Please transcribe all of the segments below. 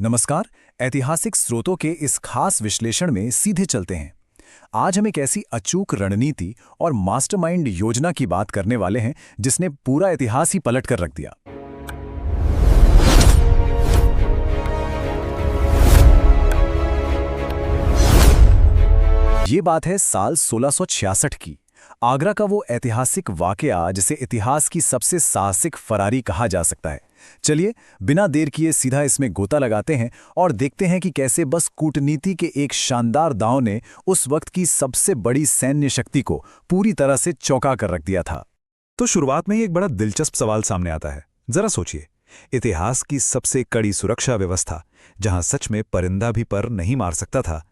नमस्कार। ऐतिहासिक स्रोतों के इस खास विश्लेषण में सीधे चलते हैं। आज हम एक ऐसी अचूक रणनीति और मास्टरमाइंड योजना की बात करने वाले हैं जिसने पूरा इतिहास ही पलट कर रख दिया। ये बात है साल 1666 की। आगरा का वो ऐतिहासिक वाकया जिसे इतिहास की सबसे साहसिक फरारी कहा जा सकता है। चलिए बिना देर किए सीधा इसमें गोता लगाते हैं और देखते हैं कि कैसे बस कूटनीति के एक शानदार दांव ने उस वक्त की सबसे बड़ी सैन्य शक्ति को पूरी तरह से चौंका कर रख दिया था। तो शुरुआत में ही एक बड़ा दिलचस्प सवाल सामने आता है। जरा सोचिए, इतिहास की सबसे कड़ी सुरक्षा व्यवस्था, जहां सच में परिंदा भी पर नहीं मार सकता था,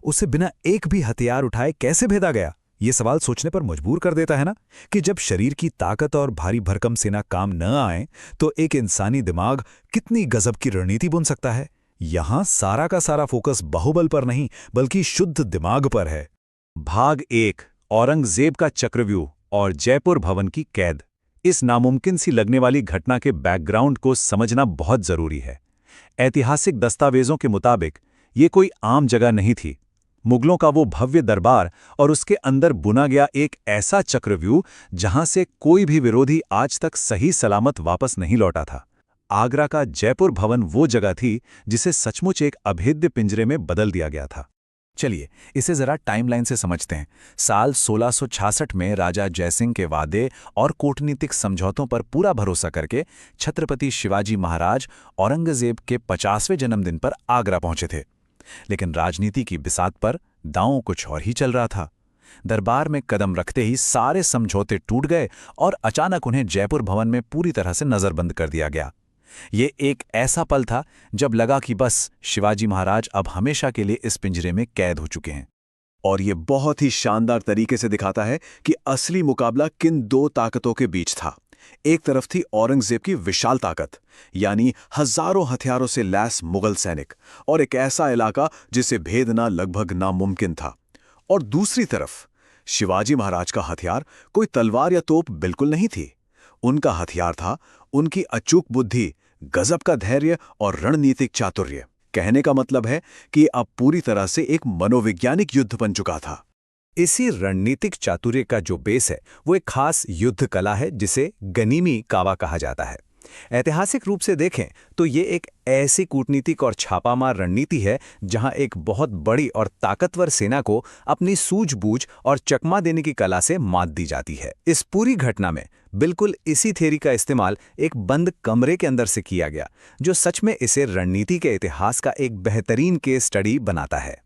उसे बिना एक भी हथियार उठाए कैसे भेदा गया? ये सवाल सोचने पर मजबूर कर देता है ना, कि जब शरीर की ताकत और भारी भरकम सेना काम न आए तो एक इंसानी दिमाग कितनी गजब की रणनीति बुन सकता है। यहां सारा का सारा फोकस बाहुबल पर नहीं बल्कि शुद्ध दिमाग पर है। भाग 1, औरंगजेब का चक्रव्यूह और जयपुर भवन की कैद। इस नामुमकिन सी लगने वाली घटना के बैकग्राउंड को समझना बहुत जरूरी है। ऐतिहासिक दस्तावेजों के मुताबिक ये कोई आम जगह नहीं थी। मुगलों का वो भव्य दरबार और उसके अंदर बुना गया एक ऐसा चक्रव्यूह जहां से कोई भी विरोधी आज तक सही सलामत वापस नहीं लौटा था। आगरा का जयपुर भवन वो जगह थी जिसे सचमुच एक अभेद्य पिंजरे में बदल दिया गया था। चलिए इसे जरा टाइमलाइन से समझते हैं। साल 1666 में राजा जयसिंह के वादे और कूटनीतिक समझौतों पर पूरा भरोसा करके छत्रपति शिवाजी महाराज औरंगजेब के 50वें जन्मदिन पर आगरा पहुंचे थे। लेकिन राजनीति की बिसात पर दांव कुछ और ही चल रहा था। दरबार में कदम रखते ही सारे समझौते टूट गए और अचानक उन्हें जयपुर भवन में पूरी तरह से नजरबंद कर दिया गया। ये एक ऐसा पल था जब लगा कि बस शिवाजी महाराज अब हमेशा के लिए इस पिंजरे में कैद हो चुके हैं। और ये बहुत ही शानदार तरीके से दिखाता है कि असली मुकाबला किन दो ताकतों के बीच था। एक तरफ थी औरंगजेब की विशाल ताकत, यानी हजारों हथियारों से लैस मुगल सैनिक और एक ऐसा इलाका जिसे भेदना लगभग नामुमकिन था। और दूसरी तरफ शिवाजी महाराज का हथियार कोई तलवार या तोप बिल्कुल नहीं थी। उनका हथियार था उनकी अचूक बुद्धि, गजब का धैर्य और रणनीतिक चातुर्य। कहने का मतलब है कि अब पूरी तरह से एक मनोवैज्ञानिक युद्ध बन चुका था। इसी रणनीतिक चातुर्य का जो बेस है वो एक खास युद्ध कला है जिसे गनीमी कावा कहा जाता है। ऐतिहासिक रूप से देखें तो ये एक ऐसी कूटनीतिक और छापामार रणनीति है जहां एक बहुत बड़ी और ताकतवर सेना को अपनी सूझबूझ और चकमा देने की कला से मात दी जाती है। इस पूरी घटना में बिल्कुल इसी थ्योरी का इस्तेमाल एक बंद कमरे के अंदर से किया गया, जो सच में इसे रणनीति के इतिहास का एक बेहतरीन केस स्टडी बनाता है।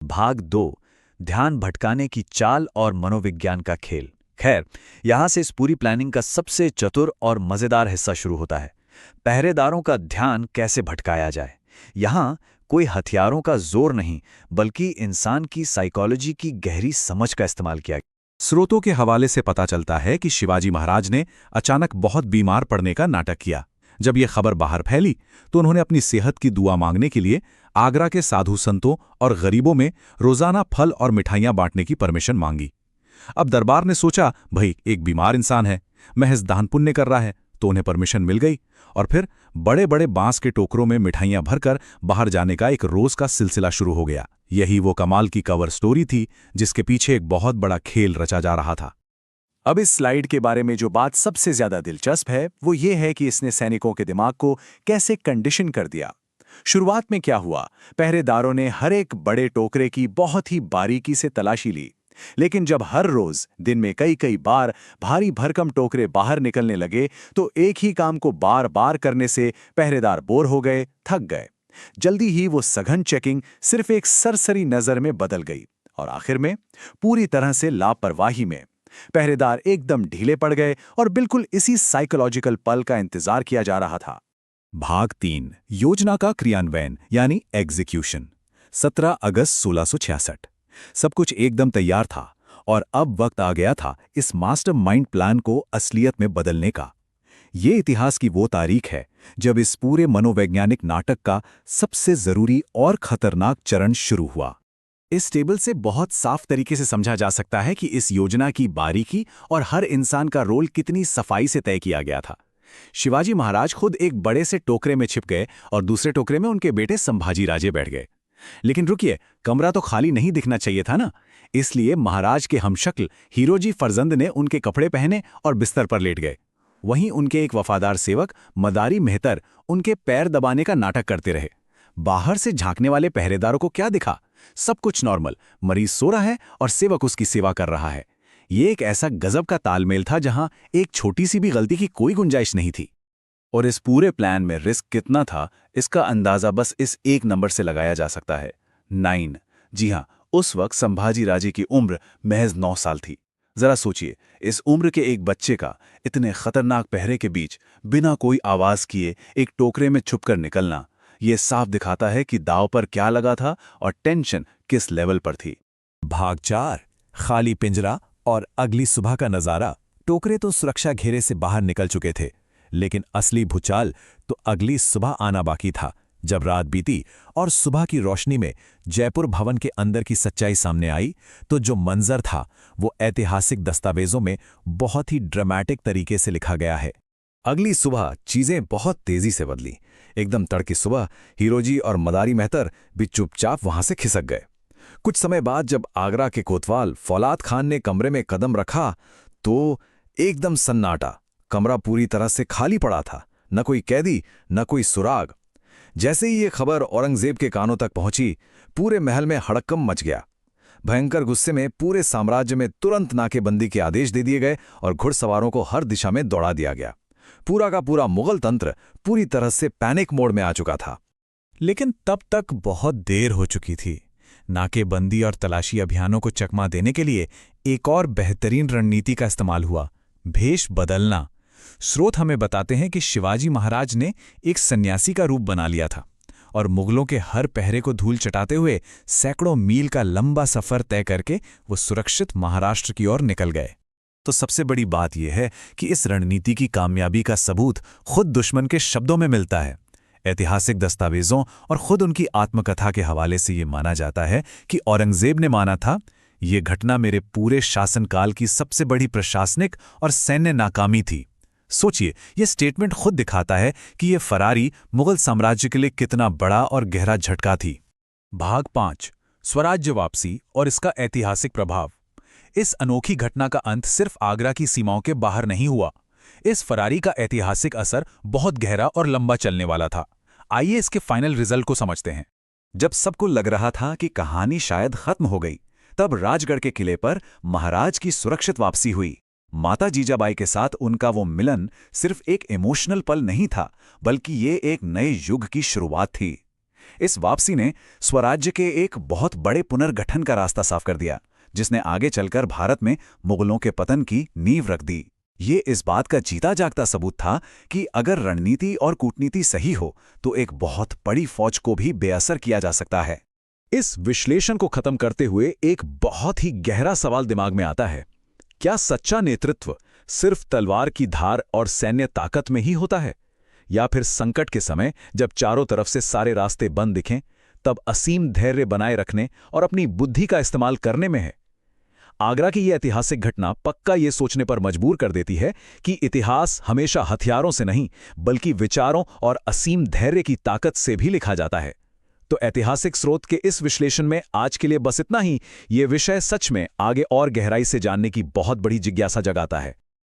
भाग 2, ध्यान भटकाने की चाल और मनोविज्ञान का खेल। खैर, यहां से इस पूरी प्लानिंग का सबसे चतुर और मजेदार हिस्सा शुरू होता है। पहरेदारों का ध्यान कैसे भटकाया जाए। यहां कोई हथियारों का जोर नहीं बल्कि इंसान की साइकोलॉजी की गहरी समझ का इस्तेमाल किया गया। स्रोतों के हवाले से पता चलता है कि शिवाजी महाराज ने अचानक बहुत बीमार पड़ने का नाटक किया। जब यह खबर बाहर फैली तो उन्होंने अपनी सेहत की दुआ मांगने के लिए आगरा के साधु संतों और गरीबों में रोजाना फल और मिठाइयां बांटने की परमिशन मांगी। अब दरबार ने सोचा, भाई एक बीमार इंसान है, महज दान पुण्य कर रहा है, तो उन्हें परमिशन मिल गई। और फिर बड़े बड़े बांस के टोकरों में मिठाइयां भरकर बाहर जाने का एक रोज का सिलसिला शुरू हो गया। यही वो कमाल की कवर स्टोरी थी जिसके पीछे एक बहुत बड़ा खेल रचा जा रहा था। अब इस स्लाइड के बारे में जो बात सबसे ज्यादा दिलचस्प है वो ये है कि इसने सैनिकों के दिमाग को कैसे कंडीशन कर दिया। शुरुआत में क्या हुआ, पहरेदारों ने हर एक बड़े टोकरे की बहुत ही बारीकी से तलाशी ली, लेकिन जब हर रोज दिन में कई कई बार भारी भरकम टोकरे बाहर निकलने लगे तो एक ही काम को बार बार करने से पहरेदार बोर हो गए, थक गए। जल्दी ही वो सघन चेकिंग सिर्फ एक सरसरी नजर में बदल गई और आखिर में पूरी तरह से लापरवाही में पहरेदार एकदम ढीले पड़ गए और बिल्कुल इसी साइकोलॉजिकल पल का इंतजार किया जा रहा था। भाग 3, योजना का क्रियान्वयन यानी एग्जीक्यूशन। 17 अगस्त 1666। सब कुछ एकदम तैयार था और अब वक्त आ गया था इस मास्टरमाइंड प्लान को असलियत में बदलने का। ये इतिहास की वो तारीख है जब इस पूरे मनोवैज्ञानिक नाटक का सबसे जरूरी और खतरनाक चरण शुरू हुआ। इस टेबल से बहुत साफ तरीके से समझा जा सकता है कि इस योजना की बारीकी और हर इंसान का रोल कितनी सफाई से तय किया गया था। शिवाजी महाराज खुद एक बड़े से टोकरे में छिप गए और दूसरे टोकरे में उनके बेटे संभाजी राजे बैठ गए। लेकिन रुकिए, कमरा तो खाली नहीं दिखना चाहिए था ना, इसलिए महाराज के हमशक्ल हीरोजी फरजंद ने उनके कपड़े पहने और बिस्तर पर लेट गए। वहीं उनके एक वफादार सेवक मदारी मेहतर उनके पैर दबाने का नाटक करते रहे। बाहर से झांकने वाले पहरेदारों को क्या दिखा? सब कुछ नॉर्मल, मरीज सो रहा है और सेवक उसकी सेवा कर रहा है। ये एक ऐसा गजब का तालमेल था जहां एक छोटी सी भी गलती की कोई गुंजाइश नहीं थी। और इस पूरे प्लान में रिस्क कितना था, इसका अंदाजा बस इस एक नंबर से लगाया जा सकता है, 9। जी हां, उस वक्त संभाजी राजे की उम्र महज 9 साल थी। जरा सोचिए, इस उम्र के एक बच्चे का इतने खतरनाक पहरे के बीच बिना कोई आवाज किए एक टोकरे में छुपकर निकलना, ये साफ दिखाता है कि दांव पर क्या लगा था और टेंशन किस लेवल पर थी। भाग 4, खाली पिंजरा और अगली सुबह का नजारा। टोकरे तो सुरक्षा घेरे से बाहर निकल चुके थे, लेकिन असली भूचाल तो अगली सुबह आना बाकी था। जब रात बीती और सुबह की रोशनी में जयपुर भवन के अंदर की सच्चाई सामने आई, तो जो मंजर था वो ऐतिहासिक दस्तावेजों में बहुत ही ड्रामेटिक तरीके से लिखा गया है। अगली सुबह चीजें बहुत तेजी से बदली। एकदम तड़की सुबह हीरोजी और मदारी मेहतर भी चुपचाप वहां से खिसक गए। कुछ समय बाद जब आगरा के कोतवाल फौलाद खान ने कमरे में कदम रखा तो एकदम सन्नाटा। कमरा पूरी तरह से खाली पड़ा था, न कोई कैदी न कोई सुराग। जैसे ही ये खबर औरंगजेब के कानों तक पहुंची, पूरे महल में हड़कंप मच गया। भयंकर गुस्से में पूरे साम्राज्य में तुरंत नाकेबंदी के आदेश दे दिए गए और घुड़सवारों को हर दिशा में दौड़ा दिया गया। पूरा का पूरा मुगल तंत्र पूरी तरह से पैनिक मोड में आ चुका था। लेकिन तब तक बहुत देर हो चुकी थी। नाकेबंदी और तलाशी अभियानों को चकमा देने के लिए एक और बेहतरीन रणनीति का इस्तेमाल हुआ, भेष बदलना। स्रोत हमें बताते हैं कि शिवाजी महाराज ने एक सन्यासी का रूप बना लिया था और मुगलों के हर पहरे को धूल चटाते हुए सैकड़ों मील का लंबा सफर तय करके वो सुरक्षित महाराष्ट्र की ओर निकल गए। तो सबसे बड़ी बात यह है कि इस रणनीति की कामयाबी का सबूत खुद दुश्मन के शब्दों में मिलता है। ऐतिहासिक दस्तावेजों और खुद उनकी आत्मकथा के हवाले से ये माना जाता है कि औरंगजेब ने माना था, ये घटना मेरे पूरे शासनकाल की सबसे बड़ी प्रशासनिक और सैन्य नाकामी थी। सोचिए, यह स्टेटमेंट खुद दिखाता है कि यह फरारी मुगल साम्राज्य के लिए कितना बड़ा और गहरा झटका थी। भाग 5, स्वराज्य वापसी और इसका ऐतिहासिक प्रभाव। इस अनोखी घटना का अंत सिर्फ आगरा की सीमाओं के बाहर नहीं हुआ। इस फरारी का ऐतिहासिक असर बहुत गहरा और लंबा चलने वाला था। आइए इसके फाइनल रिजल्ट को समझते हैं। जब सबको लग रहा था कि कहानी शायद खत्म हो गई, तब राजगढ़ के किले पर महाराज की सुरक्षित वापसी हुई। माता जीजाबाई के साथ उनका वो मिलन सिर्फ एक इमोशनल पल नहीं था, बल्कि ये एक नए युग की शुरुआत थी। इस वापसी ने स्वराज्य के एक बहुत बड़े पुनर्गठन का रास्ता साफ कर दिया, जिसने आगे चलकर भारत में मुगलों के पतन की नींव रख दी। ये इस बात का जीता जागता सबूत था कि अगर रणनीति और कूटनीति सही हो तो एक बहुत बड़ी फौज को भी बेअसर किया जा सकता है। इस विश्लेषण को खत्म करते हुए एक बहुत ही गहरा सवाल दिमाग में आता है, क्या सच्चा नेतृत्व सिर्फ तलवार की धार और सैन्य ताकत में ही होता है, या फिर संकट के समय जब चारों तरफ से सारे रास्ते बंद दिखें तब असीम धैर्य बनाए रखने और अपनी बुद्धि का इस्तेमाल करने में है? आगरा की यह ऐतिहासिक घटना पक्का ये सोचने पर मजबूर कर देती है कि इतिहास हमेशा हथियारों से नहीं बल्कि विचारों और असीम धैर्य की ताकत से भी लिखा जाता है। तो ऐतिहासिक स्रोत के इस विश्लेषण में आज के लिए बस इतना ही। ये विषय सच में आगे और गहराई से जानने की बहुत बड़ी जिज्ञासा जगाता है।